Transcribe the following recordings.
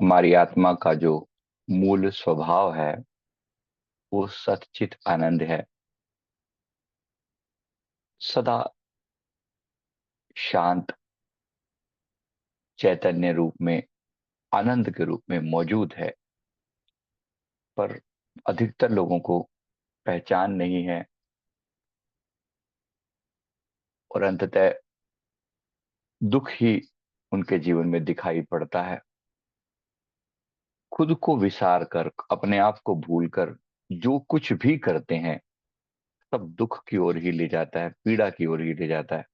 हमारी आत्मा का जो मूल स्वभाव है वो सच्चित आनंद है। सदा शांत चैतन्य रूप में, आनंद के रूप में मौजूद है। पर अधिकतर लोगों को पहचान नहीं है और अंततः दुख ही उनके जीवन में दिखाई पड़ता है। खुद को विसार कर, अपने आप को भूल कर जो कुछ भी करते हैं सब दुख की ओर ही ले जाता है, पीड़ा की ओर ही ले जाता है।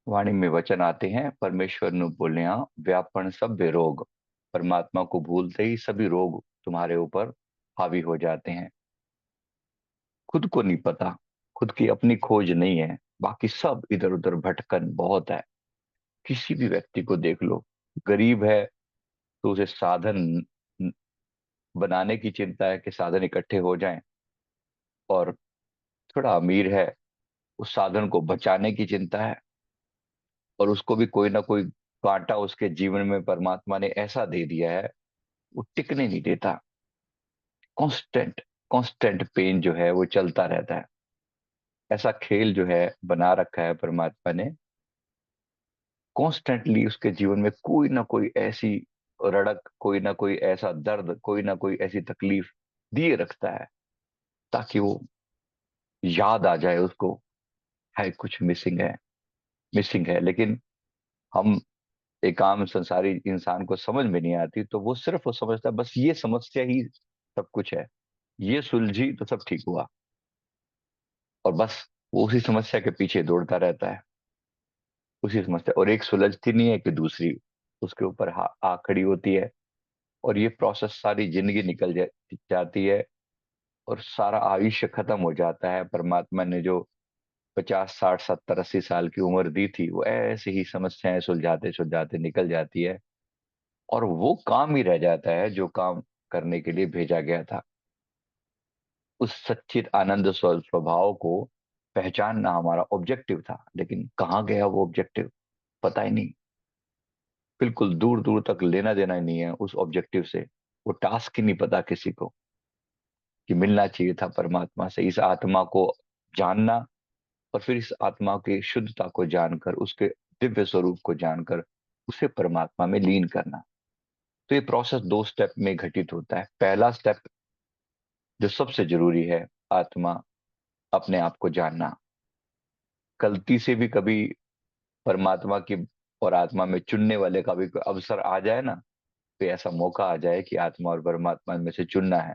वाणी में वचन आते हैं, परमेश्वर नु बोलिया व्यापन सब रोग। परमात्मा को भूलते ही सभी रोग तुम्हारे ऊपर हावी हो जाते हैं। खुद को नहीं पता, खुद की अपनी खोज नहीं है, बाकी सब इधर उधर भटकन बहुत है। किसी भी व्यक्ति को देख लो, गरीब है तो उसे साधन बनाने की चिंता है कि साधन इकट्ठे हो जाएं, और थोड़ा अमीर है, उस साधन को बचाने की चिंता है। और उसको भी कोई ना कोई कांटा उसके जीवन में परमात्मा ने ऐसा दे दिया है, वो टिकने नहीं देता। कांस्टेंट कांस्टेंट पेन जो है वो चलता रहता है। ऐसा खेल जो है बना रखा है परमात्मा ने, कॉन्स्टेंटली उसके जीवन में कोई ना कोई ऐसी रड़क, कोई ना कोई ऐसा दर्द, कोई ना कोई ऐसी तकलीफ दिए रखता है ताकि वो याद आ जाए उसको, है कुछ मिसिंग है, मिसिंग है। लेकिन हम एक आम संसारी इंसान को समझ में नहीं आती, तो वो सिर्फ वो समझता है बस ये समस्या ही सब कुछ है, ये सुलझी तो सब ठीक हुआ। और बस वो उसी समस्या के पीछे दौड़ता रहता है, उसी समस्या, और एक सुलझती नहीं है कि दूसरी उसके ऊपर आ खड़ी होती है। और ये प्रोसेस सारी जिंदगी जाती है, और सारा आयुष्य खत्म हो जाता है। परमात्मा ने जो 50 60 70 80 साल की उम्र दी थी, वो ऐसे ही समस्याएं सुलझाते सुलझाते निकल जाती है, और वो काम ही रह जाता है जो काम करने के लिए भेजा गया था। उस सच्चित आनंद स्वभाव को पहचानना हमारा ऑब्जेक्टिव था, लेकिन कहाँ गया वो ऑब्जेक्टिव, पता ही नहीं। बिल्कुल दूर दूर तक लेना देना ही नहीं है उस ऑब्जेक्टिव से। वो टास्क ही नहीं पता किसी को कि मिलना चाहिए था परमात्मा से, इस आत्मा को जानना, और फिर इस आत्मा की शुद्धता को जानकर, उसके दिव्य स्वरूप को जानकर उसे परमात्मा में लीन करना। तो ये प्रोसेस 2 स्टेप में घटित होता है। पहला स्टेप जो सबसे जरूरी है, आत्मा अपने आप को जानना। गलती से भी कभी परमात्मा की और आत्मा में चुनने वाले का भी कोई अवसर आ जाए ना, तो ऐसा मौका आ जाए कि आत्मा और परमात्मा में से चुनना है।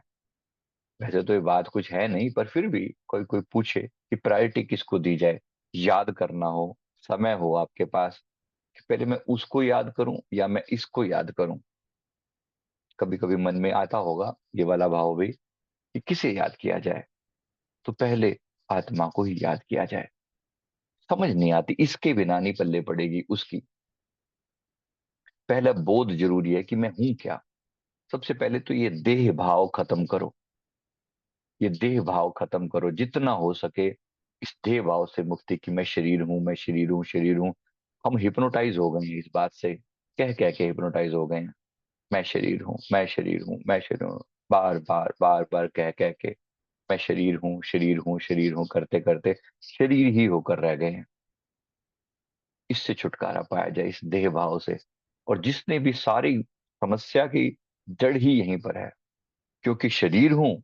वैसे तो ये बात कुछ है नहीं, पर फिर भी कोई कोई पूछे कि प्रायोरिटी किसको दी जाए, याद करना हो, समय हो आपके पास, कि पहले मैं उसको याद करूं या मैं इसको याद करूं। कभी कभी मन में आता होगा ये वाला भाव भी कि किसे याद किया जाए। तो पहले आत्मा को ही याद किया जाए। समझ नहीं आती, इसके बिना नहीं पल्ले पड़ेगी उसकी। पहला बोध जरूरी है कि मैं हूं क्या। सबसे पहले तो ये देह भाव खत्म करो, ये देह भाव खत्म करो जितना हो सके। इस देह भाव से मुक्ति की, मैं शरीर हूं, मैं शरीर हूं, शरीर हूं। हम हिप्नोटाइज हो गए हैं इस बात से, कह कह के हिप्नोटाइज हो गए हैं। मैं शरीर हूं, मैं शरीर हूं, मैं शरीर हूं, बार बार बार बार कह कह के मैं शरीर हूं, शरीर हूं, शरीर हूं करते करते शरीर ही होकर रह गए हैं। इससे छुटकारा पाया जाए, इस देह भाव से। और जिसने भी सारी समस्या की जड़ ही यहीं पर है, क्योंकि शरीर हूं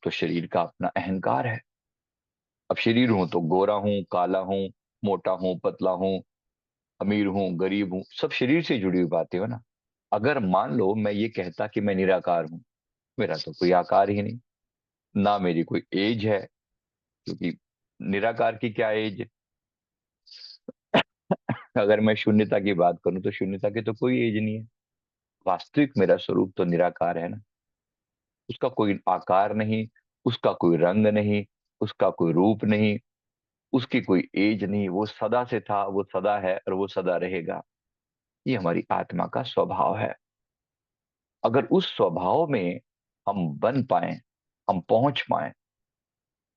तो शरीर का अपना अहंकार है। अब शरीर हूं तो गोरा हूं, काला हूं, मोटा हूं, पतला हूं, अमीर हूं, गरीब हूं, सब शरीर से जुड़ी हुई बातें हो ना। अगर मान लो मैं ये कहता कि मैं निराकार हूं, मेरा तो कोई आकार ही नहीं, ना मेरी कोई एज है, क्योंकि निराकार की क्या एज। अगर मैं शून्यता की बात करूं तो शून्यता की तो कोई एज नहीं है। वास्तविक मेरा स्वरूप तो निराकार है ना। उसका कोई आकार नहीं, उसका कोई रंग नहीं, उसका कोई रूप नहीं, उसकी कोई एज नहीं। वो सदा से था, वो सदा है, और वो सदा रहेगा। ये हमारी आत्मा का स्वभाव है। अगर उस स्वभाव में हम बन पाए, हम पहुंच पाए,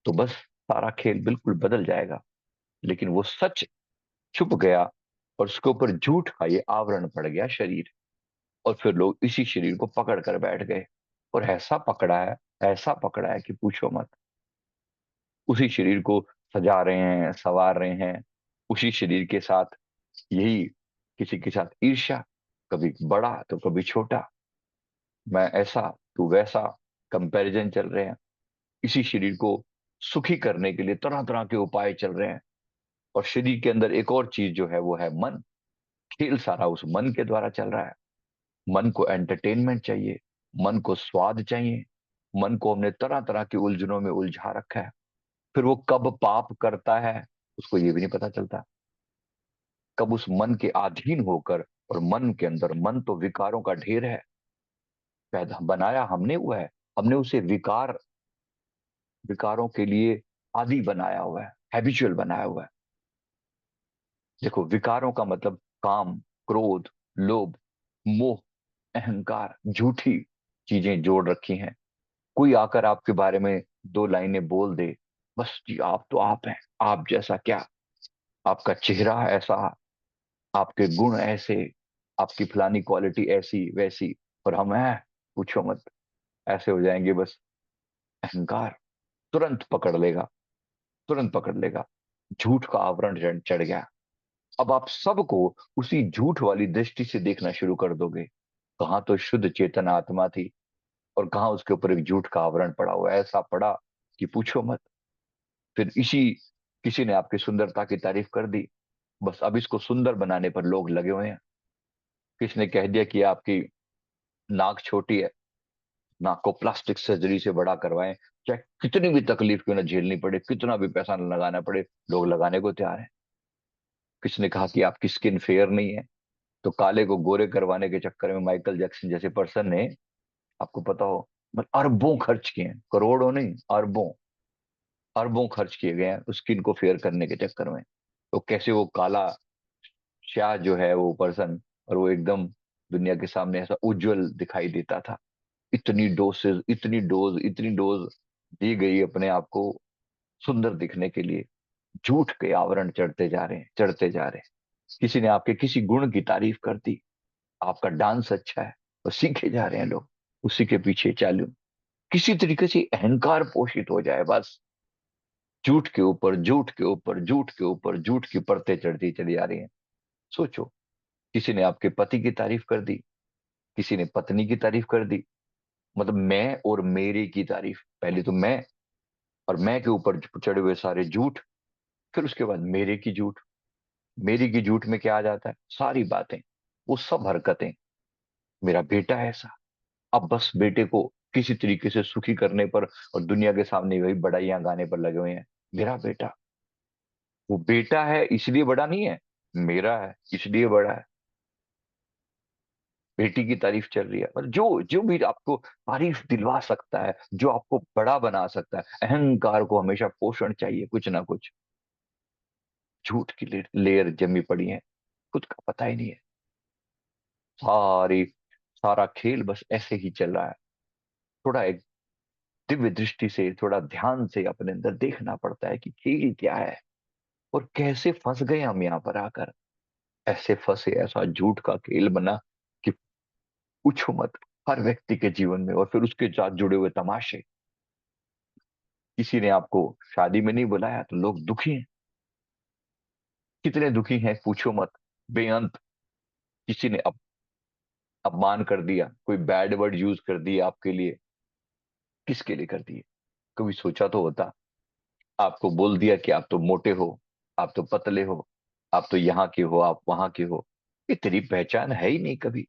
तो बस सारा खेल बिल्कुल बदल जाएगा। लेकिन वो सच छुप गया और उसके ऊपर झूठ का ये आवरण पड़ गया शरीर। और फिर लोग इसी शरीर को पकड़ कर बैठ गए, और ऐसा पकड़ा है, ऐसा पकड़ा है कि पूछो मत। उसी शरीर को सजा रहे हैं, संवार रहे हैं, उसी शरीर के साथ यही, किसी के साथ ईर्ष्या, कभी बड़ा तो कभी छोटा, मैं ऐसा तू वैसा, कंपैरिजन चल रहे हैं। इसी शरीर को सुखी करने के लिए तरह तरह के उपाय चल रहे हैं। और शरीर के अंदर एक और चीज जो है वो है मन। खेल सारा उस मन के द्वारा चल रहा है। मन को एंटरटेनमेंट चाहिए, मन को स्वाद चाहिए, मन को हमने तरह तरह की उलझनों में उलझा रखा है। फिर वो कब पाप करता है उसको ये भी नहीं पता चलता, कब उस मन के अधीन होकर। और मन के अंदर, मन तो विकारों का ढेर है, पैदा बनाया हमने हुआ है, हमने उसे विकार, विकारों के लिए आदि बनाया हुआ है, हैबिचुअल बनाया हुआ है। देखो, विकारों का मतलब काम, क्रोध, लोभ, मोह, अहंकार, झूठी चीजें जोड़ रखी हैं। कोई आकर आपके बारे में दो लाइनें बोल दे, बस जी आप तो आप हैं, आप जैसा क्या, आपका चेहरा ऐसा, आपके गुण ऐसे, आपकी फलानी क्वालिटी ऐसी वैसी, और हम हैं पूछो मत, ऐसे हो जाएंगे बस। अहंकार तुरंत पकड़ लेगा, तुरंत पकड़ लेगा। झूठ का आवरण चढ़ गया। अब आप सबको उसी झूठ वाली दृष्टि से देखना शुरू कर दोगे। कहाँ तो शुद्ध चेतन आत्मा थी, और कहाँ उसके ऊपर एक झूठ का आवरण पड़ा हुआ है, ऐसा पड़ा कि पूछो मत। फिर इसी, किसी ने आपकी सुंदरता की तारीफ कर दी, बस अब इसको सुंदर बनाने पर लोग लगे हुए हैं। किसी ने कह दिया कि आपकी नाक छोटी है, नाक को प्लास्टिक सर्जरी से बड़ा करवाएं, चाहे कितनी भी तकलीफ क्यों ना झेलनी पड़े, कितना भी पैसा न लगाना पड़े, लोग लगाने को तैयार हैं। किसी ने कहा कि आपकी स्किन फेयर नहीं है, तो काले को गोरे करवाने के चक्कर में माइकल जैक्सन जैसे पर्सन ने, आपको पता हो, मतलब अरबों खर्च किए हैं, करोड़ों नहीं, अरबों, अरबों खर्च किए गए हैं स्किन को फेयर करने के चक्कर में। तो कैसे वो काला शाह जो है वो पर्सन, और वो एकदम दुनिया के सामने ऐसा उज्जवल दिखाई देता था। इतनी डोसेज, इतनी डोज, इतनी डोज दी गई अपने आप को सुंदर दिखने के लिए। झूठ के आवरण चढ़ते जा रहे हैं, चढ़ते जा रहे हैं। किसी ने आपके किसी गुण की तारीफ कर दी, आपका डांस अच्छा है, और सीखे जा रहे हैं लोग, उसी के पीछे चालू। किसी तरीके से अहंकार पोषित हो जाए बस, झूठ के ऊपर झूठ के ऊपर झूठ के ऊपर झूठ की परतें चढ़ती चली जा रही हैं। सोचो, किसी ने आपके पति की तारीफ कर दी, किसी ने पत्नी की तारीफ कर दी, मतलब मैं और मेरे की तारीफ, पहले तो मैं, और मैं के ऊपर चढ़े हुए सारे झूठ, फिर उसके बाद मेरे की झूठ। मेरी की झूठ में क्या आ जाता है, सारी बातें, वो सब हरकतें, मेरा बेटा ऐसा। अब बस बेटे को किसी तरीके से सुखी करने पर और दुनिया के सामने वही बड़ाइयां गाने पर लगे हुए हैं। मेरा बेटा, वो बेटा है इसलिए बड़ा नहीं है, मेरा है इसलिए बड़ा है। बेटी की तारीफ चल रही है, मतलब जो जो भी आपको तारीफ दिलवा सकता है, जो आपको बड़ा बना सकता है, अहंकार को हमेशा पोषण चाहिए, कुछ ना कुछ। झूठ की लेयर जमी पड़ी है, खुद का पता ही नहीं है। सारी, सारा खेल बस ऐसे ही चल रहा है। थोड़ा एक दिव्य दृष्टि से, थोड़ा ध्यान से अपने अंदर देखना पड़ता है कि खेल क्या है, और कैसे फंस गए हम यहाँ पर आकर। ऐसे फंसे, ऐसा झूठ का खेल बना कि पूछो मत। हर व्यक्ति के जीवन में, और फिर उसके साथ जुड़े हुए तमाशे। किसी ने आपको शादी में नहीं बुलाया तो लोग दुखी हैं, कितने दुखी हैं पूछो मत, बेअंत। किसी ने अपमान कर दिया, कोई बैड वर्ड यूज कर दिया आपके लिए, किसके लिए कर दिए, कभी सोचा तो होता। आपको बोल दिया कि आप तो मोटे हो, आप तो पतले हो, आप तो यहाँ के हो, आप वहां के हो, ये तेरी पहचान है ही नहीं कभी।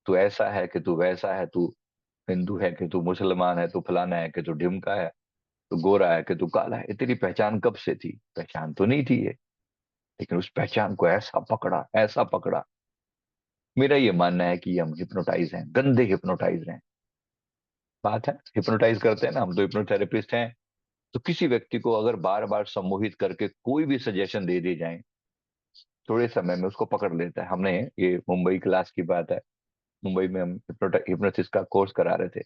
तू ऐसा है कि तू वैसा है, तू हिंदू है कि तू मुसलमान है, तू फलाना है कि तू ढिमका है, तू गोरा है कि तू काला है, ये तेरी पहचान कब से थी? पहचान तो नहीं थी ये। लेकिन उस पहचान को ऐसा पकड़ा, ऐसा पकड़ा। मेरा ये मानना है कि हम हिप्नोटाइज हैं, गंदे हिप्नोटाइज हैं। बात है, हिप्नोटाइज करते हैं ना, हम तो हिप्नोथेरेपिस्ट हैं। तो किसी व्यक्ति को अगर बार बार सम्मोहित करके कोई भी सजेशन दे दी जाए, थोड़े समय में उसको पकड़ लेता है। हमने, ये मुंबई क्लास की बात है, मुंबई में हम हिप्नोसिस का कोर्स करा रहे थे।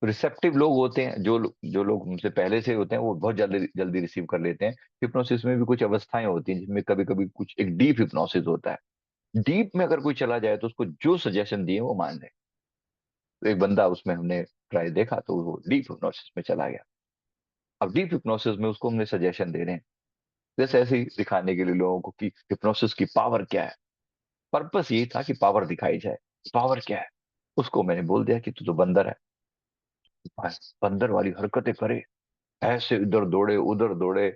रिसेप्टिव लोग होते हैं, जो लोग हमसे पहले से होते हैं, वो बहुत जल्दी जल्दी रिसीव कर लेते हैं। हिप्नोसिस में भी कुछ अवस्थाएं होती हैं जिसमें कभी कभी कुछ एक डीप हिप्नोसिस होता है। डीप में अगर कोई चला जाए तो उसको जो सजेशन दिए वो मान ले। तो एक बंदा उसमें हमने ट्राई देखा तो वो डीप हिप्नोसिस में चला गया। अब डीप हिप्नोसिस में उसको हमने सजेशन दे रहे हैं, जैसे ऐसे ही दिखाने के लिए लोगों को कि हिप्नोसिस की पावर क्या है। पर्पस यही था कि पावर दिखाई जाए। पावर क्या है? उसको मैंने बोल दिया कि तू तो बंदर है, बस बंदर वाली हरकतें करे, ऐसे इधर दौड़े उधर दौड़े,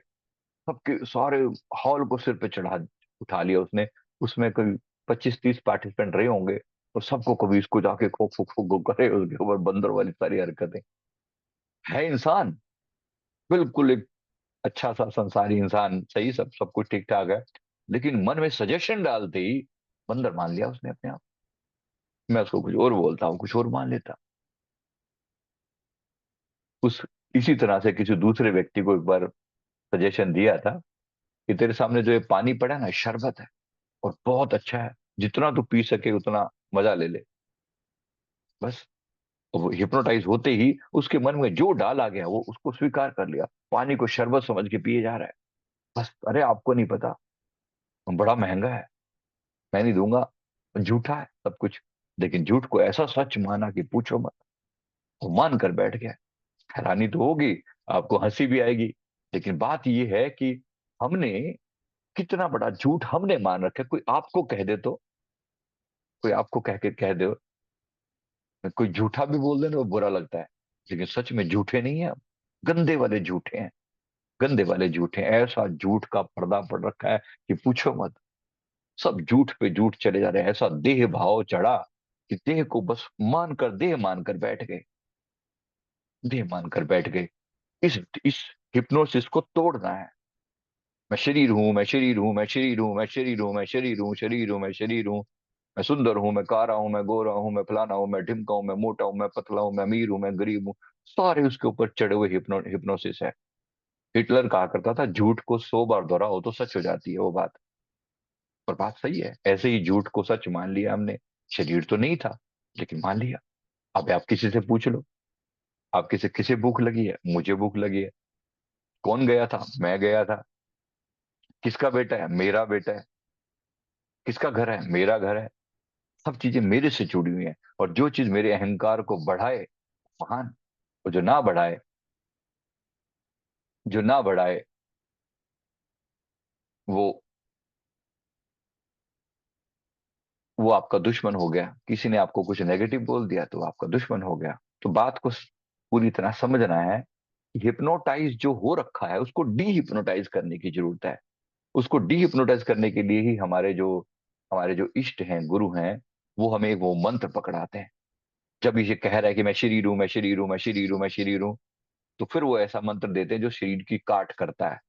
सबके सारे हॉल को सिर पे चढ़ा उठा लिया उसने। उसमें कोई 25-30 पार्टिसिपेंट रहे होंगे, और सबको कभी इसको जाके खो खो खो खो करे, उसके ऊपर बंदर वाली सारी हरकतें। है इंसान, बिल्कुल एक अच्छा सा संसारी इंसान, सही, सब सब कुछ ठीक ठाक है, लेकिन मन में सजेशन डालते ही बंदर मान लिया उसने अपने आप। मैं उसको कुछ और बोलता हूँ, कुछ और मान लेता। उस इसी तरह से किसी दूसरे व्यक्ति को एक बार सजेशन दिया था कि तेरे सामने जो ये पानी पड़ा है ना, शरबत है, और बहुत अच्छा है, जितना तू पी सके उतना मजा ले ले, बस। और वो हिप्नोटाइज होते ही उसके मन में जो डाला गया वो उसको स्वीकार कर लिया, पानी को शरबत समझ के पिए जा रहा है। बस, अरे आपको नहीं पता, बड़ा महंगा है, मैं नहीं दूंगा, झूठा है सब कुछ। लेकिन झूठ को ऐसा सच माना कि पूछो मत। वो मान कर बैठ गया। हैरानी तो होगी, आपको हंसी भी आएगी, लेकिन बात यह है कि हमने कितना बड़ा झूठ हमने मान रखा है। कोई आपको कह दे तो, कोई आपको कह के कह दे, कोई झूठा भी बोल देना वो बुरा लगता है, लेकिन सच में झूठे नहीं है हम, गंदे वाले झूठे हैं। गंदे वाले झूठे हैं, ऐसा झूठ का पर्दा पड़ रखा है कि पूछो मत। सब झूठ पे झूठ चले जा रहे हैं, ऐसा देह भाव चढ़ा कि देह को बस मानकर, देह मानकर बैठ गए। देह मानकर बैठ गए। इस हिप्नोसिस को तोड़ना है। मैं शरीर हूं, मैं शरीर हूं, मैं शरीर हूं, मैं शरीर हूं, मैं शरीर हूं, शरीर हूं, मैं शरीर हूं, मैं सुंदर हूं, मैं काला हूं, मैं गोरा हूं, मैं फलाना हूं, मैं ढिमका हूं, मैं मोटा हूं, मैं पतला हूं, मैं अमीर हूं, मैं गरीब हूं। सारे उसके ऊपर चढ़े हुए हिप्नोसिस है। हिटलर कहा करता था, झूठ को 100 बार दोहराओ तो सच हो जाती है वो बात। और बात सही है, ऐसे ही झूठ को सच मान लिया हमने। शरीर तो नहीं था, लेकिन मान लिया। अब आप किसी से पूछ लो, आप किसी किसे भूख लगी है? मुझे भूख लगी है। कौन गया था? मैं गया था। किसका बेटा है? मेरा बेटा है। किसका घर है? मेरा घर है। सब चीजें मेरे से जुड़ी हुई हैं, और जो चीज मेरे अहंकार को बढ़ाए, महान। और जो ना बढ़ाए, जो ना बढ़ाए, वो वो आपका दुश्मन हो गया। किसी ने आपको कुछ नेगेटिव बोल दिया तो वो आपका दुश्मन हो गया। तो बात को पूरी तरह समझना है। हिप्नोटाइज जो हो रखा है उसको डी हिप्नोटाइज करने की जरूरत है। उसको डी हिप्नोटाइज करने के लिए ही हमारे जो इष्ट हैं, गुरु हैं, वो हमें वो मंत्र पकड़ाते हैं। जब ये कह रहा है कि मैं शरीर हूं, मैं शरीर हूं, मैं शरीर हूं, मैं शरीर हूं, तो फिर वो ऐसा मंत्र देते हैं जो शरीर की काट करता है।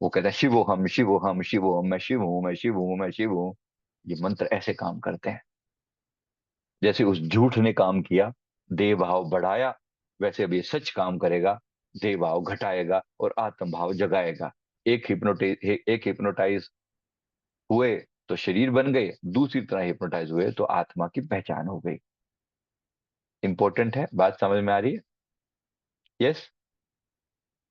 वो कहता है शिवोहम शिवोहम शिवोहम, मैं शिव हूं, मैं शिव हूं, मैं शिव हूं। ये मंत्र ऐसे काम करते हैं। जैसे उस झूठ ने काम किया, देह भाव बढ़ाया, वैसे अब ये सच काम करेगा, देह भाव घटाएगा और आत्म भाव जगाएगा। एक हिप्नोटाइज हुए तो शरीर बन गए, दूसरी तरह हिप्नोटाइज हुए तो आत्मा की पहचान हो गई। इंपॉर्टेंट है, बात समझ में आ रही है? यस।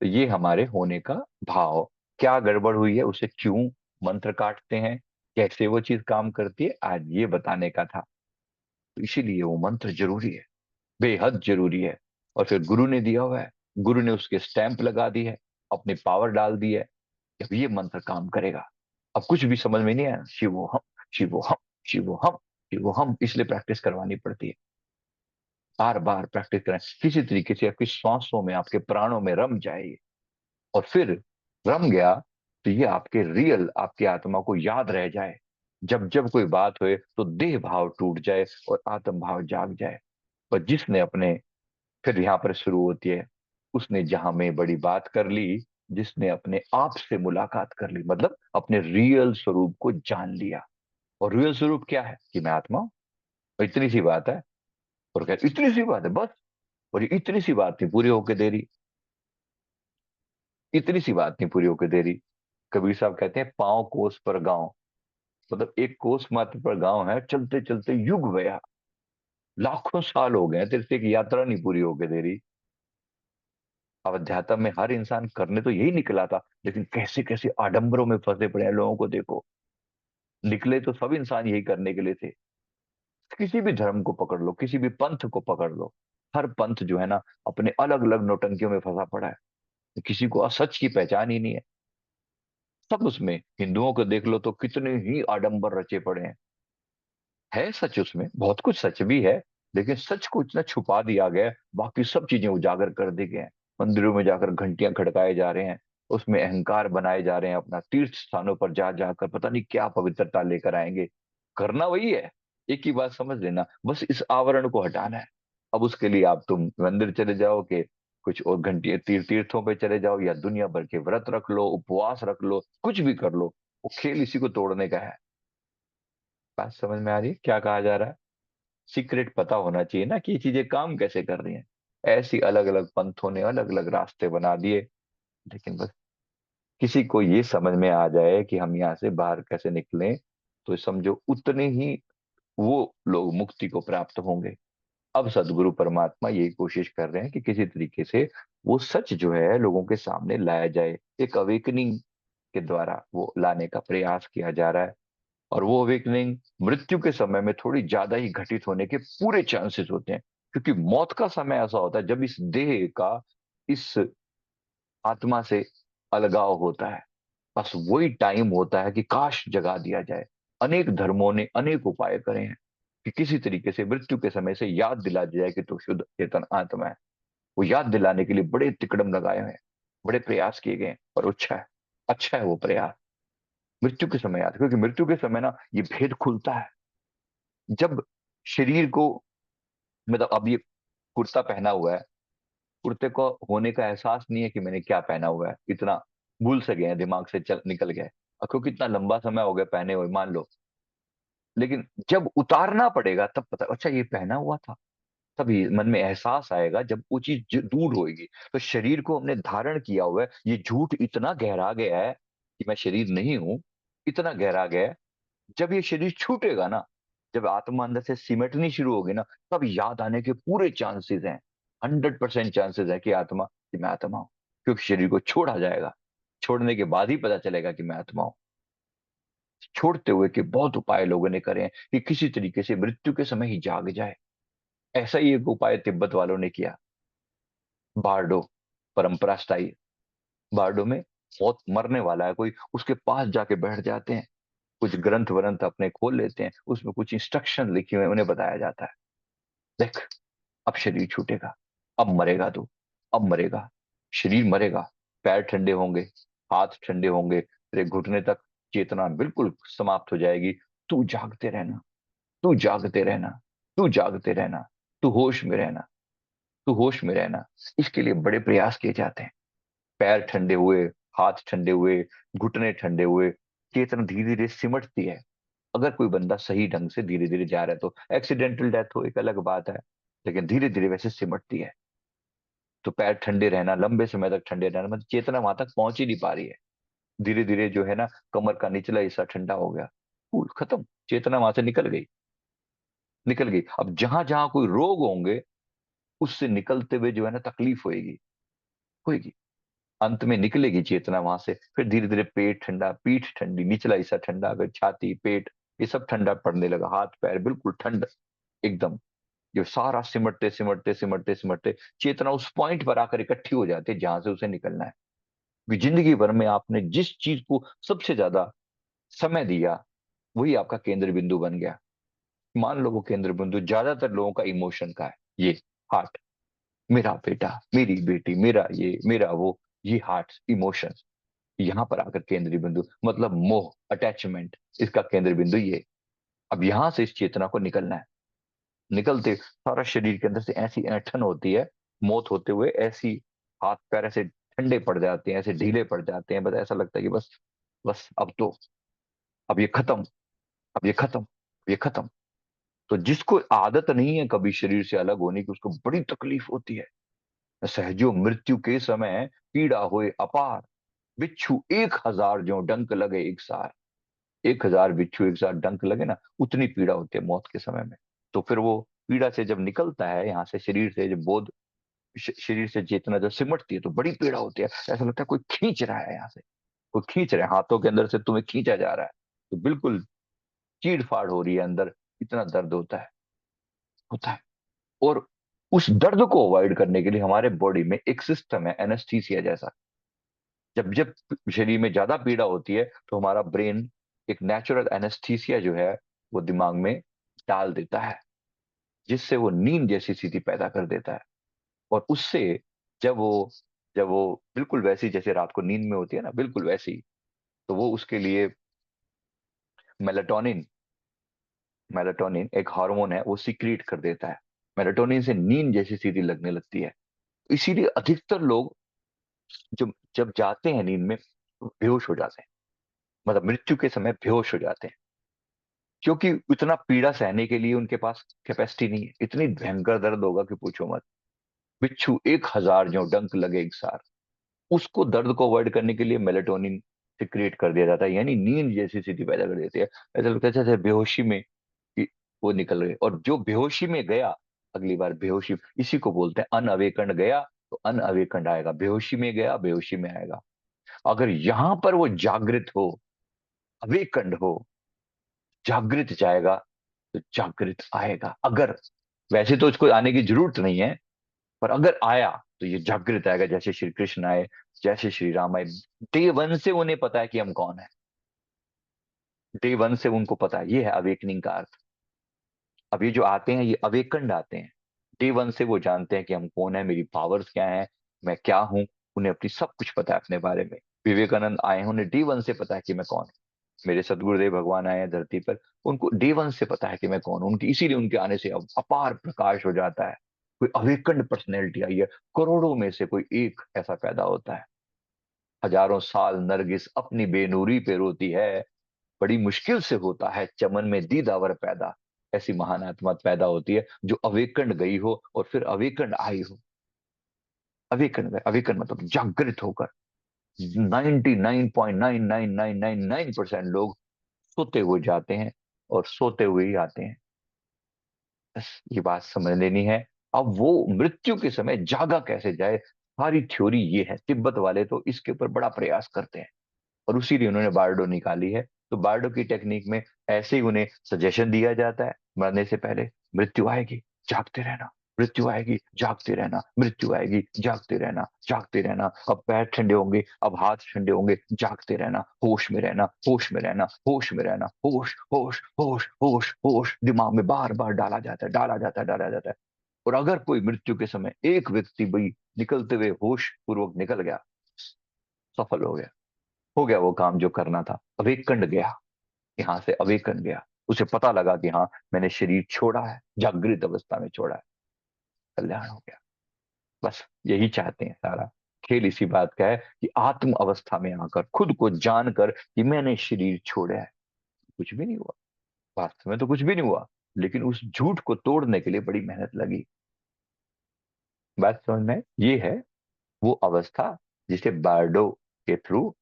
तो ये हमारे होने का भाव। क्या गड़बड़ हुई है, उसे क्यों मंत्र काटते हैं, कैसे वो चीज काम करती है, आज ये बताने का था। तो इसीलिए वो मंत्र जरूरी है, बेहद जरूरी है। और फिर गुरु ने दिया हुआ है, गुरु ने उसके स्टैंप लगा दी है, अपनी पावर डाल दी है कि अब ये मंत्र काम करेगा। अब कुछ भी समझ में नहीं आया, शिवो हम, शिवो हम, शिवो हम, शिवो हम, इसलिए प्रैक्टिस करवानी पड़ती है। बार बार प्रैक्टिस करें, किसी तरीके से आपकी सांसों में, आपके प्राणों में रम जाए। और फिर रम गया तो ये आपके रियल, आपकी आत्मा को याद रह जाए। जब जब कोई बात होए तो देह भाव टूट जाए और आत्म भाव जाग जाए। पर जिसने अपने, फिर यहाँ पर शुरू होती है, उसने जहां में बड़ी बात कर ली, जिसने अपने आप से मुलाकात कर ली, मतलब अपने रियल स्वरूप को जान लिया। और रियल स्वरूप क्या है? कि मैं आत्मा हूं। और इतनी सी बात है। और कहते इतनी सी बात है बस। और ये इतनी सी बात नहीं पूरी होके दे रही, इतनी सी बात नहीं पूरी होके दे रही। कबीर साहब कहते हैं, पांव कोस पर गांव, मतलब एक कोस मात्र पर गांव है, चलते चलते युग गया। लाखों साल हो गए हैं, तेरे से एक यात्रा नहीं पूरी होके तेरी। अब अध्यात्म में हर इंसान करने तो यही निकला था, लेकिन कैसे कैसे आडंबरों में फंसे पड़े हैं लोगों को देखो। निकले तो सब इंसान यही करने के लिए थे। किसी भी धर्म को पकड़ लो, किसी भी पंथ को पकड़ लो, हर पंथ जो है ना अपने अलग अलग नौटंकियों में फंसा पड़ा है। किसी को असच की पहचान ही नहीं है। सब उसमें, हिंदुओं को देख लो तो कितने ही आडंबर रचे पड़े हैं। है सच उसमें, बहुत कुछ सच भी है, लेकिन सच को इतना छुपा दिया गया है, बाकी सब चीजें उजागर कर दी गए हैं। मंदिरों में जाकर घंटियां खड़काए जा रहे हैं, उसमें अहंकार बनाए जा रहे हैं, अपना तीर्थ स्थानों पर जा जाकर पता नहीं क्या पवित्रता लेकर आएंगे। करना वही है, एक ही बात समझ लेना, बस इस आवरण को हटाना है। अब उसके लिए आप तुम मंदिर चले जाओ कि कुछ और घंटी तीर्थों पे चले जाओ, या दुनिया भर के व्रत रख लो, उपवास रख लो, कुछ भी कर लो, वो खेल इसी को तोड़ने का है। बात समझ में आ रही है क्या कहा जा रहा है? सीक्रेट पता होना चाहिए ना कि ये चीजें काम कैसे कर रही हैं। ऐसी अलग अलग पंथों ने अलग अलग रास्ते बना दिए, लेकिन बस किसी को ये समझ में आ जाए कि हम यहाँ से बाहर कैसे निकलें, तो समझो उतने ही वो लोग मुक्ति को प्राप्त होंगे। अब सदगुरु परमात्मा ये कोशिश कर रहे हैं कि किसी तरीके से वो सच जो है लोगों के सामने लाया जाए, एक अवेकनिंग के द्वारा वो लाने का प्रयास किया जा रहा है। और वो अवेकनिंग मृत्यु के समय में थोड़ी ज्यादा ही घटित होने के पूरे चांसेस होते हैं, क्योंकि मौत का समय ऐसा होता है जब इस देह का इस आत्मा से अलगाव होता है। बस वही टाइम होता है कि काश जगा दिया जाए। अनेक धर्मों ने अनेक उपाय करे हैं कि किसी तरीके से मृत्यु के समय से याद दिला दिया जाए कि तू शुद्ध चेतन आत्मा है। वो याद दिलाने के लिए बड़े तिकड़म लगाए हुए हैं, बड़े प्रयास किए गए हैं, और अच्छा है वो प्रयास। मृत्यु के समय याद, क्योंकि मृत्यु के समय ना ये भेद खुलता है। जब शरीर को, मतलब अब ये कुर्ता पहना हुआ है, कुर्ते को होने का एहसास नहीं है कि मैंने क्या पहना हुआ है, इतना भूल से गए हैं, दिमाग से चल निकल गए, और क्योंकि इतना लंबा समय हो गया पहने हुए मान लो। लेकिन जब उतारना पड़ेगा तब पता, अच्छा ये पहना हुआ था। तभी मन में एहसास आएगा जब वो चीज दूर होएगी। तो शरीर को हमने धारण किया हुआ है, ये झूठ इतना गहरा गया है कि मैं शरीर नहीं हूं, इतना गहरा गया है। जब ये शरीर छूटेगा ना, जब आत्मा अंदर से सिमटनी शुरू होगी ना, तब याद आने के पूरे चांसेस हैं। 100% चांसेस है कि आत्मा, कि मैं आत्मा हूं, क्योंकि शरीर को छोड़ा जाएगा। छोड़ने के बाद ही पता चलेगा कि मैं आत्मा हूं। छोड़ते हुए के बहुत उपाय लोगों ने करे हैं कि किसी तरीके से मृत्यु के समय ही जाग जाए। ऐसा ही एक उपाय तिब्बत वालों ने किया। बारडो परंपरा स्थायी, बारडो में बहुत मरने वाला है कोई, उसके पास जाके बैठ जाते हैं, कुछ ग्रंथ वरंथ अपने खोल लेते हैं, उसमें कुछ इंस्ट्रक्शन लिखे हुए हैं, उन्हें बताया जाता है, देख अब शरीर छूटेगा, अब मरेगा तू, अब मरेगा, शरीर मरेगा, पैर ठंडे होंगे, हाथ ठंडे होंगे, तेरे घुटने तक चेतना बिल्कुल समाप्त हो जाएगी। तू जागते रहना, तू जागते रहना, तू जागते रहना, तू होश में रहना, तू होश में रहना। इसके लिए बड़े प्रयास किए जाते हैं। पैर ठंडे हुए, हाथ ठंडे हुए, घुटने ठंडे हुए, चेतना धीरे धीरे सिमटती है। अगर कोई बंदा सही ढंग से धीरे धीरे जा रहा है तो, एक्सीडेंटल डेथ हो एक अलग बात है, लेकिन धीरे धीरे वैसे सिमटती है। तो पैर ठंडे रहना, लंबे समय तक ठंडे रहना, मतलब चेतना वहां तक पहुंच ही नहीं पा रही है। धीरे धीरे जो है ना, कमर का निचला हिस्सा ठंडा हो गया, कूल खत्म, चेतना वहां से निकल गई, निकल गई। अब जहां जहां कोई रोग होंगे, उससे निकलते हुए जो है ना तकलीफ होएगी, होएगी, अंत में निकलेगी चेतना वहां से। फिर धीरे धीरे पेट ठंडा, पीठ ठंडी, निचला हिस्सा ठंडा, फिर छाती, पेट, ये सब ठंडा पड़ने लगा, हाथ पैर बिल्कुल ठंड एकदम। ये सारा सिमटते सिमटते सिमटते सिमटते चेतना उस पॉइंट पर आकर इकट्ठी हो जाती है जहां से उसे निकलना है। कि जिंदगी भर में आपने जिस चीज को सबसे ज्यादा समय दिया, वही आपका केंद्र बिंदु बन गया। मान लो वो केंद्र बिंदु ज्यादातर लोगों का इमोशन का है, ये हार्ट, मेरा बेटा, मेरी बेटी, मेरा ये, मेरा वो, ये हार्ट इमोशन, यहां पर आकर केंद्रीय बिंदु मतलब मोह, अटैचमेंट, इसका केंद्र बिंदु ये। अब यहां से इस चेतना को निकलना है। निकलते सारा शरीर के अंदर से ऐसी ऐंठन होती है, मौत होते हुए ऐसी, हाथ पैर ऐसे ठंडे पड़ जाते हैं, ऐसे ढीले पड़ जाते हैं, बस ऐसा लगता है कि बस, बस अब तो, अब ये खत्म, अब ये खत्म, ये खत्म। तो जिसको आदत नहीं है कभी शरीर से अलग होने की, उसको बड़ी तकलीफ होती है। सहजो मृत्यु के समय पीड़ा होए अपार, बिच्छू 1000 जो डंक लगे एक सार। 1000 बिच्छू एक साथ डंक लगे ना, उतनी पीड़ा होती है मौत के समय में। तो फिर वो पीड़ा से जब निकलता है यहाँ से, शरीर से जब बोध, शरीर से चेतना जब सिमटती है तो बड़ी पीड़ा होती है, ऐसा लगता है कोई खींच रहा है यहाँ से, कोई खींच रहा है, हाथों के अंदर से तुम्हें खींचा जा रहा है, तो बिल्कुल चीड़ फाड़ हो रही है अंदर, इतना दर्द होता है। और उस दर्द को अवॉइड करने के लिए हमारे बॉडी में एक सिस्टम है एनेस्थीसिया जैसा। जब जब शरीर में ज्यादा पीड़ा होती है तो हमारा ब्रेन एक नेचुरल एनेस्थीसिया जो है वो दिमाग में डाल देता है, जिससे वो नींद जैसी स्थिति पैदा कर देता है। और उससे जब वो जब वो बिल्कुल वैसी जैसे रात को नींद में होती है ना, बिल्कुल वैसी, तो वो उसके लिए मेलाटोनिन, मेलाटोनिन एक हार्मोन है, वो सीक्रेट कर देता है। मेलाटोनिन से नींद जैसी स्थिति लगने लगती है। इसीलिए अधिकतर लोग जब जब जाते हैं नींद में तो बेहोश हो जाते हैं, मतलब मृत्यु के समय बेहोश हो जाते हैं, क्योंकि इतना पीड़ा सहने के लिए उनके पास कैपेसिटी नहीं है। इतनी भयंकर दर्द होगा कि पूछो मत। बिच्छू 1,000 जो डंक लगे एक सार, उसको दर्द को अवॉइड करने के लिए मेलेटोनिन सिक्रिएट कर दिया जाता है, यानी नींद जैसी स्थिति पैदा कर देती है। ऐसा लगता है जैसे बेहोशी में कि वो निकल गए, और जो बेहोशी में गया अगली बार बेहोशी, इसी को बोलते हैं अनअवेकन गया तो अनअवेकन आएगा, बेहोशी में गया बेहोशी में आएगा। अगर यहां पर वो जागृत हो, अवेकंड हो, जागृत जाएगा तो जागृत आएगा। अगर, वैसे तो इसको आने की जरूरत नहीं है, पर अगर आया तो ये जागृत आएगा, जैसे श्री कृष्ण आए, जैसे श्री राम आए। डे वन से उन्हें पता है कि हम कौन है, डे वन से उनको पता है, ये है अवेकनिंग का अर्थ। अब ये जो आते हैं ये अवेकंड आते हैं, डे वन से वो जानते हैं कि हम कौन है, मेरी पावर्स क्या है, मैं क्या हूं। उन्हें अपनी सब कुछ पता है अपने बारे में। विवेकानंद आए हैं, उन्हें डे वन से पता है कि मैं कौन हूं। मेरे सदगुरुदेव भगवान आए हैं धरती पर, उनको डे वन से पता है कि मैं कौन हूं। उनकी इसीलिए उनके आने से अपार प्रकाश हो जाता है। कोई अवेकंड पर्सनैलिटी आई है, करोड़ों में से कोई एक ऐसा पैदा होता है। हजारों साल नरगिस अपनी बेनूरी पे रोती है, बड़ी मुश्किल से होता है चमन में दीदावर पैदा। ऐसी महान आत्मा पैदा होती है जो अवेकंड गई हो और फिर अवेकंड आई हो। अवेकंड गए, अवेकंड मतलब जागृत होकर। 99.99999% लोग सोते हुए जाते हैं और सोते हुए ही आते हैं। बस ये बात समझ लेनी है। अब वो मृत्यु के समय जागा कैसे जाए, सारी थ्योरी ये है। तिब्बत वाले तो इसके ऊपर बड़ा प्रयास करते हैं, और उसी लिए उन्होंने बारडो निकाली है। तो बारडो की टेक्निक में ऐसे ही उन्हें सजेशन दिया जाता है, मरने से पहले मृत्यु आएगी जागते रहना, मृत्यु आएगी जागते रहना, मृत्यु आएगी जागते रहना, जागते रहना। अब पैर ठंडे होंगे, अब हाथ ठंडे होंगे, जागते रहना, होश में रहना, होश में रहना, होश में रहना, होश होश होश होश होश दिमाग में बार बार डाला जाता है, डाला जाता है, डाला जाता है। और अगर कोई मृत्यु के समय एक व्यक्ति भाई निकलते हुए होश पूर्वक निकल गया, सफल हो गया वो काम जो करना था, अवेकन गया, यहाँ से अवेकन गया। उसे पता लगा कि हाँ मैंने शरीर छोड़ा है, जागृत अवस्था में छोड़ा है, कल्याण हो गया। बस यही चाहते हैं, सारा खेल इसी बात का है कि आत्म अवस्था में आकर खुद को जानकर कि मैंने शरीर छोड़ा है। कुछ भी नहीं हुआ, वास्तव में तो कुछ भी नहीं हुआ, लेकिन उस झूठ को तोड़ने के लिए बड़ी मेहनत लगी। बात समझ में, ये है वो अवस्था जिसे बार्डो के थ्रू,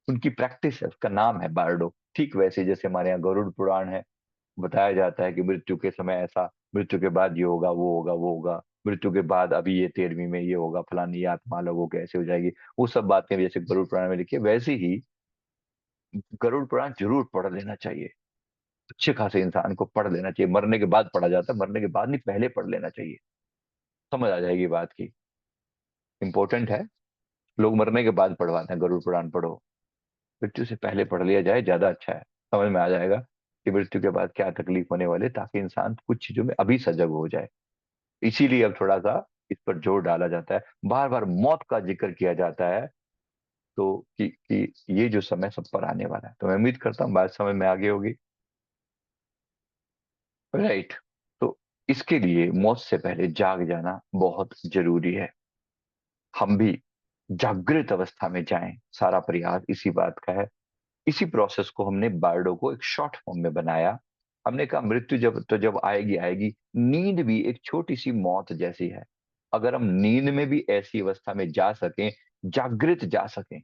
उनकी प्रैक्टिस है, उसका नाम है बार्डो। ठीक वैसे जैसे हमारे यहाँ गरुड़ पुराण है, बताया जाता है कि मृत्यु के समय ऐसा, मृत्यु के बाद ये होगा, वो होगा, वो होगा, मृत्यु के बाद अभी ये 13वीं में ये होगा, फलानी ये आत्मा अलग होकर ऐसे हो जाएगी। वो सब बातें जैसे गरुड़ पुराण में लिखी है, वैसे ही गरुड़ पुराण जरूर पढ़ लेना चाहिए। अच्छे खासे इंसान को पढ़ लेना चाहिए। मरने के बाद पढ़ा जाता है, मरने के बाद नहीं, पहले पढ़ लेना चाहिए, समझ आ जाएगी बात की। इंपॉर्टेंट है, लोग मरने के बाद पढ़वाते हैं गरुड़ पुराण पढ़ो, मृत्यु से पहले पढ़ लिया जाए ज्यादा अच्छा है। समझ में आ जाएगा कि मृत्यु के बाद क्या तकलीफ होने वाली है, ताकि इंसान कुछ चीजों में अभी सजग हो जाए। इसीलिए अब थोड़ा सा इस पर जोर डाला जाता है, बार बार मौत का जिक्र किया जाता है, तो कि ये जो समय सब पर आने वाला है। तो मैं उम्मीद करता हूँ बात समझ में आगे होगी। राइट। तो इसके लिए मौत से पहले जाग जाना बहुत जरूरी है। हम भी जागृत अवस्था में जाएं, सारा प्रयास इसी बात का है। इसी प्रोसेस को हमने बार्डो को एक शॉर्ट फॉर्म में बनाया। हमने कहा मृत्यु जब तो जब आएगी आएगी, नींद भी एक छोटी सी मौत जैसी है। अगर हम नींद में भी ऐसी अवस्था में जा सकें, जागृत जा सकें,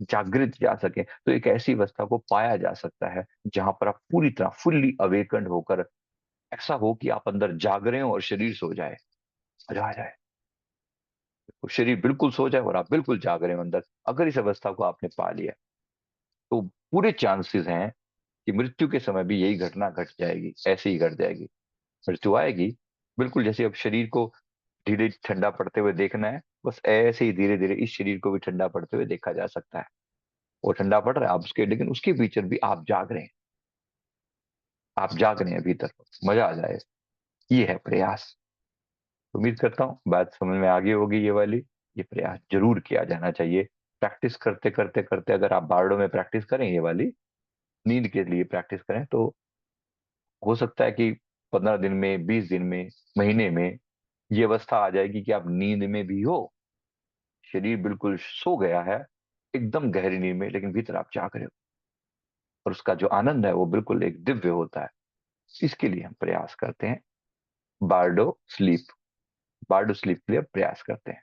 जागृत जा सकें, तो एक ऐसी अवस्था को पाया जा सकता है जहां पर आप पूरी तरह फुल्ली अवेकन होकर ऐसा हो कि आप अंदर जाग रहे हो और शरीर सो जाए, मजा आ जाए। तो शरीर बिल्कुल सो जाए और आप बिल्कुल जाग रहे हो अंदर, अगर इस अवस्था को आपने पा लिया, तो पूरे चांसेस हैं कि मृत्यु के समय भी यही घटना घट जाएगी, ऐसे ही घट जाएगी। मृत्यु आएगी, बिल्कुल जैसे अब शरीर को धीरे ठंडा पड़ते हुए देखना है, बस ऐसे ही धीरे धीरे इस शरीर को भी ठंडा पड़ते हुए देखा जा सकता है। वो ठंडा पड़ रहा है आप उसके, लेकिन उसके भीतर भी आप जाग रहे हैं, आप जाग रहे हैं भीतर, मजा आ जाए। ये है प्रयास। उम्मीद करता हूँ बात समझ में आ गई होगी ये वाली। ये प्रयास जरूर किया जाना चाहिए। प्रैक्टिस करते करते करते अगर आप बारडो में प्रैक्टिस करें, ये वाली नींद के लिए प्रैक्टिस करें, तो हो सकता है कि 15 दिन में, 20 दिन में, महीने में ये अवस्था आ जाएगी कि आप नींद में भी हो, शरीर बिल्कुल सो गया है, एकदम गहरी नींद में, लेकिन भीतर आप जाग रहे हो, और उसका जो आनंद है वो बिल्कुल एक दिव्य होता है। इसके लिए हम प्रयास करते हैं, बारडो स्लीप, बारडो स्लीप के लिए प्रयास करते हैं।